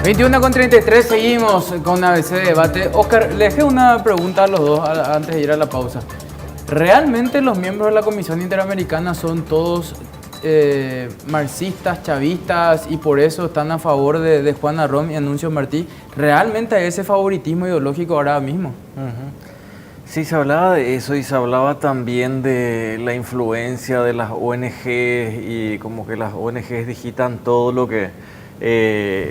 21:33, seguimos con ABC Debate. Oscar, le dejé una pregunta a los dos antes de ir a la pausa. ¿Realmente los miembros de la Comisión Interamericana son todos marxistas, chavistas y por eso están a favor de Juana Rom y Anuncio Martí? ¿Realmente hay ese favoritismo ideológico ahora mismo? Sí, se hablaba de eso y se hablaba también de la influencia de las ONGs y como que las ONGs digitan todo lo que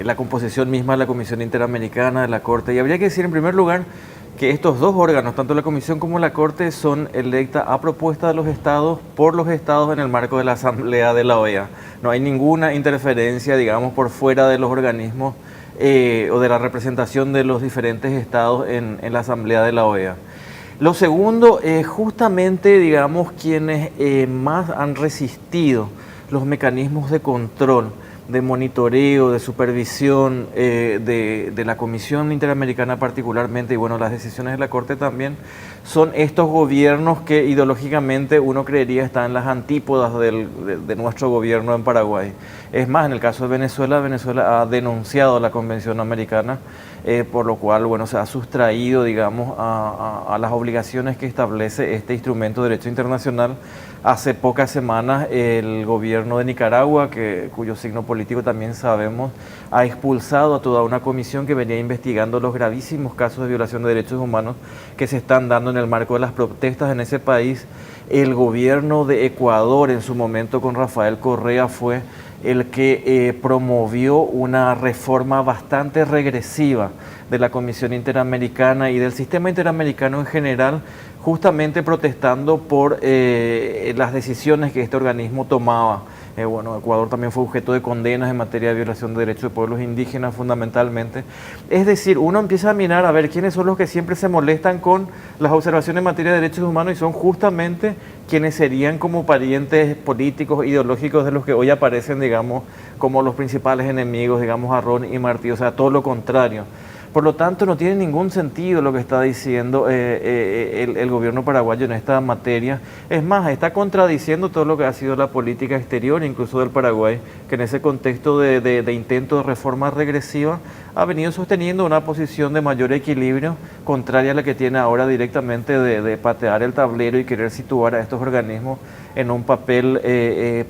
la composición misma de la Comisión Interamericana, de la Corte. Y habría que decir en primer lugar que estos dos órganos, tanto la Comisión como la Corte, son electas a propuesta de los Estados, por los Estados en el marco de la Asamblea de la OEA. No hay ninguna interferencia, digamos, por fuera de los organismos o de la representación de los diferentes Estados en la Asamblea de la OEA. Lo segundo, justamente, digamos, quienes más han resistido los mecanismos de control, de monitoreo, de supervisión de la Comisión Interamericana particularmente, y bueno, las decisiones de la Corte también, son estos gobiernos que ideológicamente uno creería están en las antípodas de nuestro gobierno en Paraguay. Es más, en el caso de Venezuela, Venezuela ha denunciado la Convención Americana, por lo cual, bueno, se ha sustraído, digamos, a las obligaciones que establece este instrumento de derecho internacional. Hace pocas semanas el gobierno de Nicaragua, cuyo signo político también sabemos, ha expulsado a toda una comisión que venía investigando los gravísimos casos de violación de derechos humanos que se están dando en el marco de las protestas en ese país. El gobierno de Ecuador en su momento con Rafael Correa fue el que promovió una reforma bastante regresiva de la Comisión Interamericana y del sistema interamericano en general, justamente protestando por las decisiones que este organismo tomaba. Bueno, Ecuador también fue objeto de condenas en materia de violación de derechos de pueblos indígenas fundamentalmente. Es decir, uno empieza a mirar a ver quiénes son los que siempre se molestan con las observaciones en materia de derechos humanos y son justamente quienes serían como parientes políticos, ideológicos de los que hoy aparecen, digamos, como los principales enemigos, digamos, a Ron y Martí, o sea, todo lo contrario. Por lo tanto, no tiene ningún sentido lo que está diciendo el gobierno paraguayo en esta materia. Es más, está contradiciendo todo lo que ha sido la política exterior, incluso del Paraguay, que en ese contexto de intento de reforma regresiva ha venido sosteniendo una posición de mayor equilibrio, contraria a la que tiene ahora directamente de patear el tablero y querer situar a estos organismos en un papel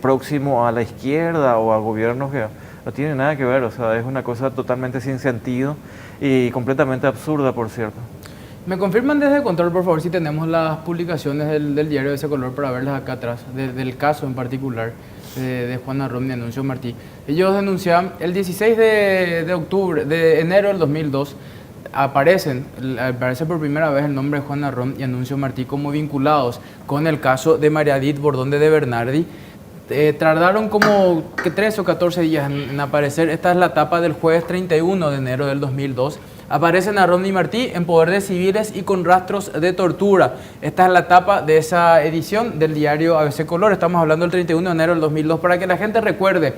próximo a la izquierda o a gobiernos que no tiene nada que ver. O sea, es una cosa totalmente sin sentido y completamente absurda, por cierto. ¿Me confirman desde el control, por favor, si tenemos las publicaciones del diario de ese color para verlas acá atrás, del caso en particular de Juana Rom y Anuncio Martí? Ellos denunciaban el 16 de enero del 2002, aparece por primera vez el nombre de Juana Rom y Anuncio Martí como vinculados con el caso de María Edith Bordón de Bernardi. Tardaron como 13 o 14 días en aparecer. Esta es la tapa del jueves 31 de enero del 2002. Aparecen a Ron y Martí en poder de civiles y con rastros de tortura. Esta es la tapa de esa edición del diario ABC Color. Estamos hablando del 31 de enero del 2002 para que la gente recuerde,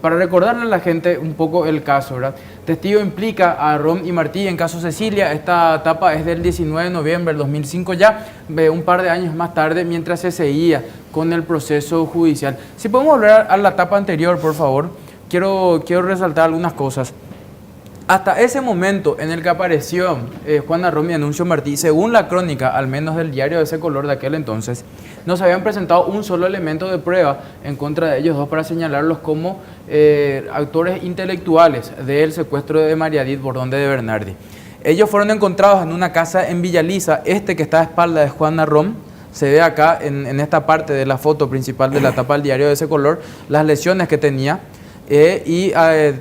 para recordarle a la gente un poco el caso, ¿verdad? Testigo implica a Ron y Martí en caso Cecilia. Esta tapa es del 19 de noviembre del 2005 ya, un par de años más tarde, mientras se seguía con el proceso judicial. Si podemos volver a la tapa anterior, por favor. Quiero resaltar algunas cosas. Hasta ese momento en el que apareció Juana Rom y Anuncio Martí, según la crónica, al menos del diario de ese color de aquel entonces, no se habían presentado un solo elemento de prueba en contra de ellos dos para señalarlos como autores intelectuales del secuestro de María Edith Bordón de Bernardi. Ellos fueron encontrados en una casa en Villaliza, que está a espalda de Juana Rom. Se ve acá en esta parte de la foto principal de la tapa del diario de ese color, las lesiones que tenía.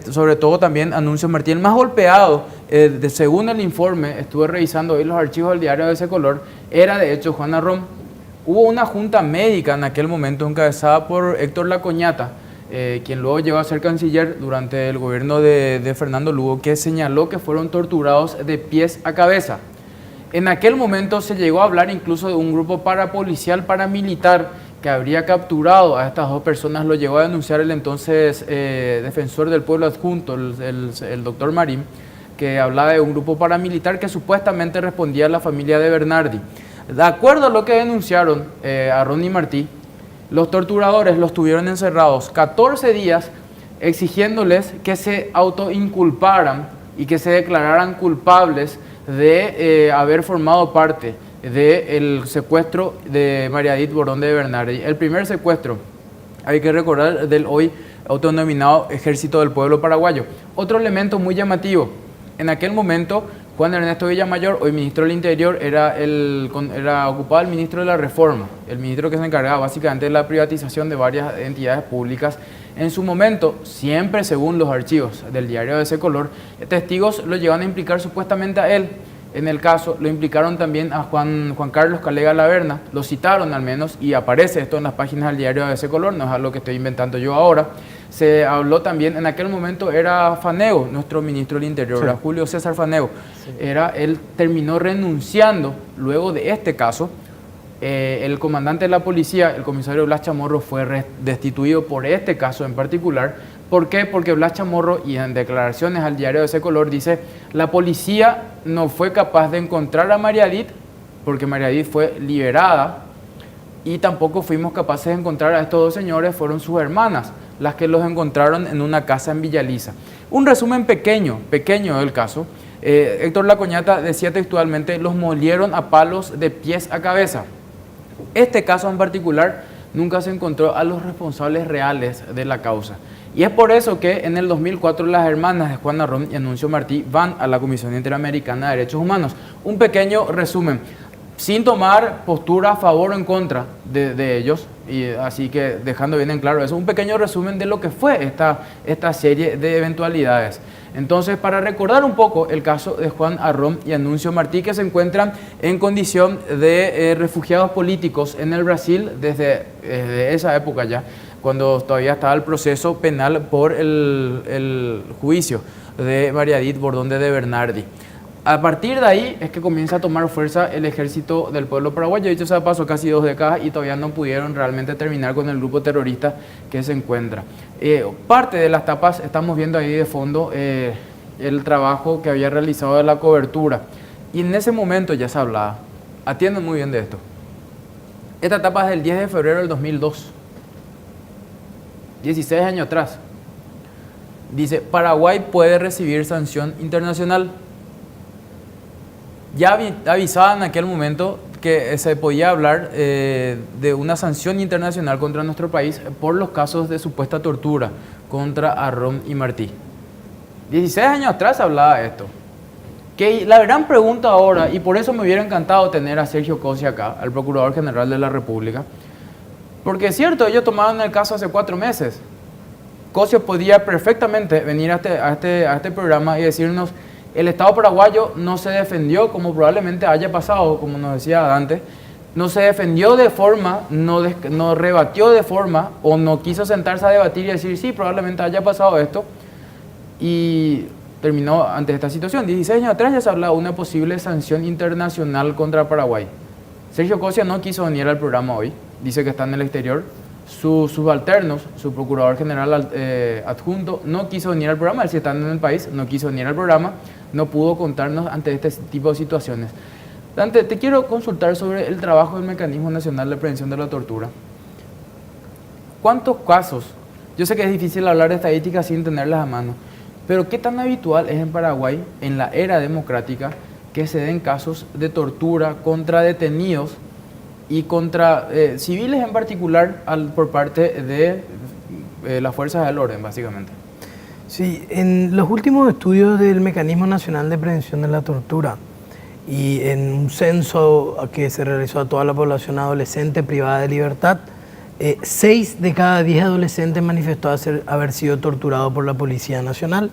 Sobre todo también Anuncio Martí, el más golpeado, según el informe, estuve revisando hoy los archivos del diario de ese color, era de hecho Juana Rom. Hubo una junta médica en aquel momento encabezada por Héctor Lacoñata, quien luego llegó a ser canciller durante el gobierno de Fernando Lugo, que señaló que fueron torturados de pies a cabeza. En aquel momento se llegó a hablar incluso de un grupo parapolicial paramilitar que habría capturado a estas dos personas. Lo llegó a denunciar el entonces defensor del pueblo adjunto, el doctor Marín, que hablaba de un grupo paramilitar que supuestamente respondía a la familia de Bernardi. De acuerdo a lo que denunciaron a Ron y Martí, los torturadores los tuvieron encerrados 14 días exigiéndoles que se autoinculparan y que se declararan culpables de haber formado parte del secuestro de María Edith Bordón de Bernardi. El primer secuestro, hay que recordar, del hoy autodenominado Ejército del Pueblo Paraguayo. Otro elemento muy llamativo, en aquel momento Juan Ernesto Villamayor, hoy ministro del Interior, era ocupado el ministro de la Reforma, el ministro que se encargaba básicamente de la privatización de varias entidades públicas. En su momento, siempre según los archivos del diario de ese color, testigos lo llevan a implicar supuestamente a él. En el caso, lo implicaron también a Juan Carlos Calega Laverna, lo citaron al menos, y aparece esto en las páginas del diario de ese color, no es algo que estoy inventando yo ahora. Se habló también, en aquel momento era Fanego, nuestro ministro del Interior, sí. Era Julio César Fanego. Sí. Él terminó renunciando luego de este caso. El comandante de la policía, el comisario Blas Chamorro, fue destituido por este caso en particular. ¿Por qué? Porque Blas Chamorro, y en declaraciones al diario de ese color, dice: la policía no fue capaz de encontrar a María Edith, porque María Edith fue liberada, y tampoco fuimos capaces de encontrar a estos dos señores, fueron sus hermanas las que los encontraron en una casa en Villaliza. Un resumen pequeño del caso. Héctor Lacoñata decía textualmente: los molieron a palos de pies a cabeza. Este caso en particular nunca se encontró a los responsables reales de la causa. Y es por eso que en el 2004 las hermanas de Juana Rom y Anuncio Martí van a la Comisión Interamericana de Derechos Humanos. Un pequeño resumen, sin tomar postura a favor o en contra de ellos, y así que dejando bien en claro eso, un pequeño resumen de lo que fue esta serie de eventualidades. Entonces, para recordar un poco el caso de Juan Arrón y Anuncio Martí, que se encuentran en condición de refugiados políticos en el Brasil desde esa época ya, cuando todavía estaba el proceso penal por el juicio de María Edith Bordón de Bernardi. A partir de ahí es que comienza a tomar fuerza el Ejército del Pueblo Paraguayo. Dicho sea de paso, casi 2 décadas y todavía no pudieron realmente terminar con el grupo terrorista que se encuentra. Parte de las tapas, estamos viendo ahí de fondo el trabajo que había realizado de la cobertura. Y en ese momento ya se hablaba. Atienden muy bien de esto. Esta etapa es del 10 de febrero del 2002. 16 años atrás. Dice: Paraguay puede recibir sanción internacional. Ya avisaba en aquel momento que se podía hablar de una sanción internacional contra nuestro país por los casos de supuesta tortura contra Arrón y Martí. 16 años atrás hablaba de esto. Que la gran pregunta ahora, y por eso me hubiera encantado tener a Sergio Cossi acá, al Procurador General de la República, porque es cierto, ellos tomaron el caso hace 4 meses. Cossi podía perfectamente venir a este programa y decirnos: el Estado paraguayo no se defendió, como probablemente haya pasado, como nos decía Dante, no se defendió de forma, no rebatió de forma, o no quiso sentarse a debatir y decir: sí, probablemente haya pasado esto, y terminó ante esta situación. 16 años atrás ya se hablaba de una posible sanción internacional contra Paraguay. Sergio Cossi no quiso venir al programa hoy, dice que está en el exterior. Sus subalternos, su procurador general adjunto, no quiso venir al programa. Él sí está en el país, no quiso venir al programa, no pudo contarnos ante este tipo de situaciones. Dante, te quiero consultar sobre el trabajo del Mecanismo Nacional de Prevención de la Tortura. ¿Cuántos casos? Yo sé que es difícil hablar de estadísticas sin tenerlas a mano, pero ¿qué tan habitual es en Paraguay, en la era democrática, que se den casos de tortura contra detenidos y contra civiles en particular por parte de las fuerzas del orden, básicamente? Sí, en los últimos estudios del Mecanismo Nacional de Prevención de la Tortura y en un censo que se realizó a toda la población adolescente privada de libertad, 6 de cada 10 adolescentes manifestó haber sido torturado por la Policía Nacional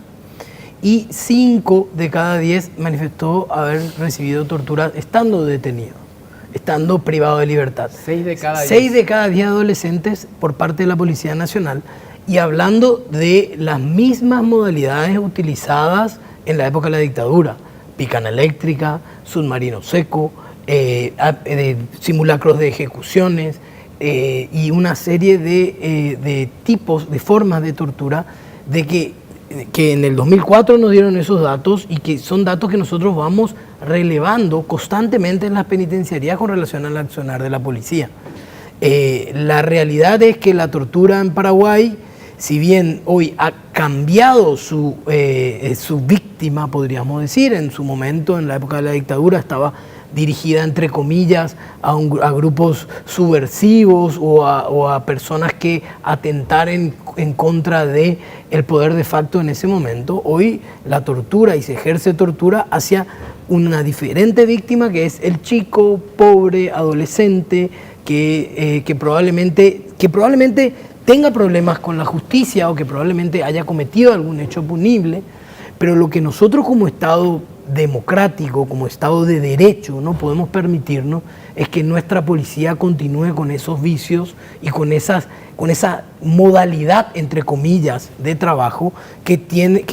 y 5 de cada 10 manifestó haber recibido tortura estando detenido, estando privado de libertad. 6 de cada 10. 6 de cada 10 adolescentes por parte de la Policía Nacional, y hablando de las mismas modalidades utilizadas en la época de la dictadura: picana eléctrica, submarino seco, simulacros de ejecuciones y una serie de tipos, de formas de tortura, de que en el 2004 nos dieron esos datos y que son datos que nosotros vamos relevando constantemente en las penitenciarías con relación al accionar de la policía. La realidad es que la tortura en Paraguay si bien hoy ha cambiado su víctima, podríamos decir, en su momento, en la época de la dictadura, estaba dirigida, entre comillas, a grupos subversivos o a personas que atentaran en contra del poder de facto en ese momento. Hoy la tortura, y se ejerce tortura hacia una diferente víctima, que es el chico pobre, adolescente, que probablemente tenga problemas con la justicia o que probablemente haya cometido algún hecho punible, pero lo que nosotros como Estado democrático, como Estado de derecho, no podemos permitirnos es que nuestra policía continúe con esos vicios y con esa modalidad, entre comillas, de trabajo que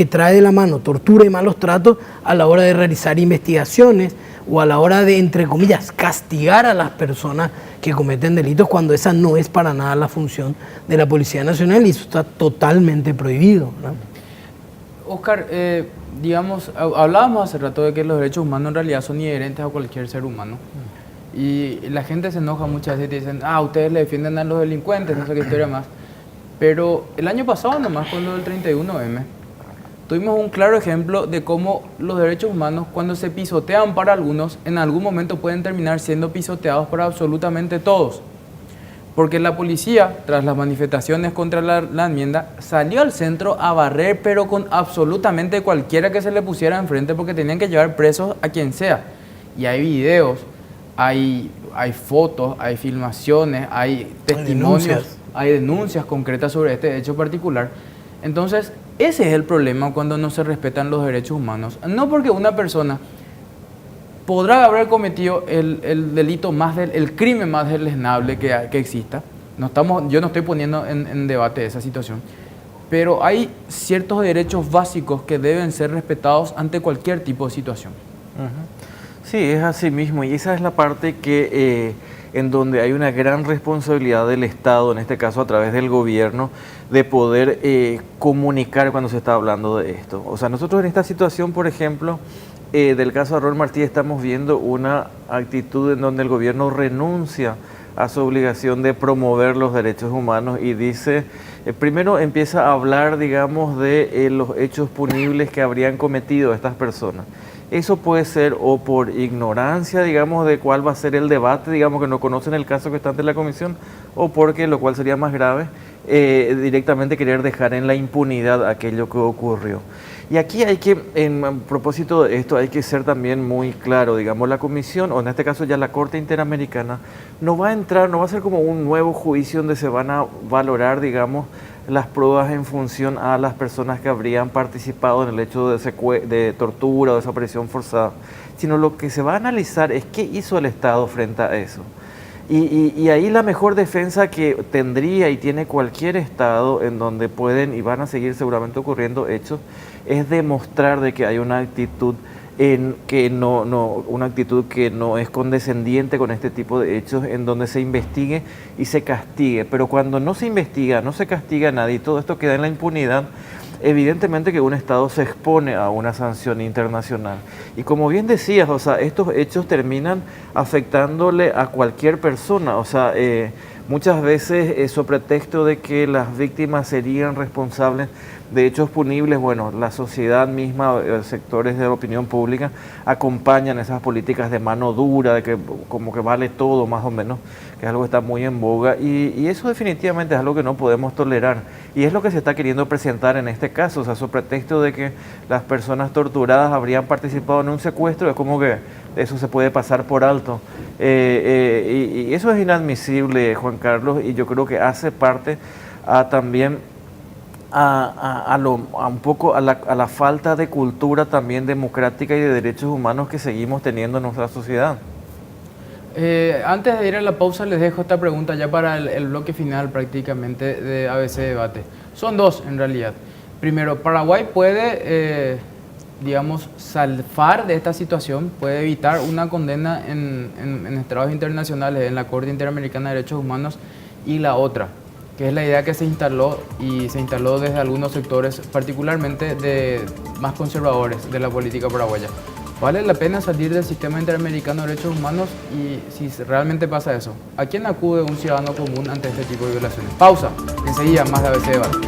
trae de la mano tortura y malos tratos a la hora de realizar investigaciones o a la hora de, entre comillas, castigar a las personas que cometen delitos, cuando esa no es para nada la función de la Policía Nacional, y eso está totalmente prohibido, ¿no? Oscar, digamos, hablábamos hace rato de que los derechos humanos en realidad son inherentes a cualquier ser humano. Y la gente se enoja muchas veces y dicen, ustedes le defienden a los delincuentes, no sé qué historia más. Pero el año pasado nomás, con lo del 31M, tuvimos un claro ejemplo de cómo los derechos humanos, cuando se pisotean para algunos, en algún momento pueden terminar siendo pisoteados para absolutamente todos. Porque la policía, tras las manifestaciones contra la enmienda, salió al centro a barrer, pero con absolutamente cualquiera que se le pusiera enfrente, porque tenían que llevar presos a quien sea. Y hay videos, hay fotos, hay filmaciones, hay testimonios, hay denuncias concretas sobre este hecho particular. Entonces, ese es el problema cuando no se respetan los derechos humanos. No porque una persona podrá haber cometido el delito el crimen más deleznable que exista. Yo no estoy poniendo en debate esa situación, pero hay ciertos derechos básicos que deben ser respetados ante cualquier tipo de situación. Sí, es así mismo, y esa es la parte que en donde hay una gran responsabilidad del Estado, en este caso a través del gobierno, de poder comunicar cuando se está hablando de esto. O sea, nosotros en esta situación, por ejemplo, del caso de Harold Martí, estamos viendo una actitud en donde el gobierno renuncia a su obligación de promover los derechos humanos y dice, primero empieza a hablar, digamos, de los hechos punibles que habrían cometido estas personas. Eso puede ser o por ignorancia, digamos, de cuál va a ser el debate, digamos, que no conocen el caso que está ante la comisión, o porque, lo cual sería más grave, directamente querer dejar en la impunidad aquello que ocurrió. Y aquí hay que, en propósito de esto, hay que ser también muy claro, digamos, la comisión, o en este caso ya la Corte Interamericana, no va a ser como un nuevo juicio donde se van a valorar, digamos, las pruebas en función a las personas que habrían participado en el hecho de tortura o desaparición forzada, sino lo que se va a analizar es qué hizo el Estado frente a eso. Y ahí la mejor defensa que tendría y tiene cualquier Estado en donde pueden y van a seguir seguramente ocurriendo hechos, es demostrar de que hay una actitud una actitud que no es condescendiente con este tipo de hechos, en donde se investigue y se castigue. Pero cuando no se investiga, no se castiga a nadie y todo esto queda en la impunidad, evidentemente que un Estado se expone a una sanción internacional. Y como bien decías, o sea, estos hechos terminan afectándole a cualquier persona. O sea, muchas veces, sobre pretexto de que las víctimas serían responsables de hechos punibles, bueno, la sociedad misma, sectores de la opinión pública acompañan esas políticas de mano dura, de que como que vale todo más o menos, que es algo que está muy en boga, y eso definitivamente es algo que no podemos tolerar, y es lo que se está queriendo presentar en este caso. O sea, sobre pretexto de que las personas torturadas habrían participado en un secuestro, es como que eso se puede pasar por alto, y eso es inadmisible, Juan Carlos, y yo creo que hace parte también un poco a la falta de cultura también democrática y de derechos humanos que seguimos teniendo en nuestra sociedad. Antes de ir a la pausa, les dejo esta pregunta ya para el bloque final prácticamente de ABC Debate. Son dos en realidad. Primero, Paraguay puede, digamos, zafar de esta situación, puede evitar una condena en estrados internacionales, en la Corte Interamericana de Derechos Humanos, y la otra, que es la idea que se instaló desde algunos sectores, particularmente más conservadores de la política paraguaya. ¿Vale la pena salir del sistema interamericano de derechos humanos? Y si realmente pasa eso, ¿a quién acude un ciudadano común ante este tipo de violaciones? Pausa, enseguida más de ABC Debate.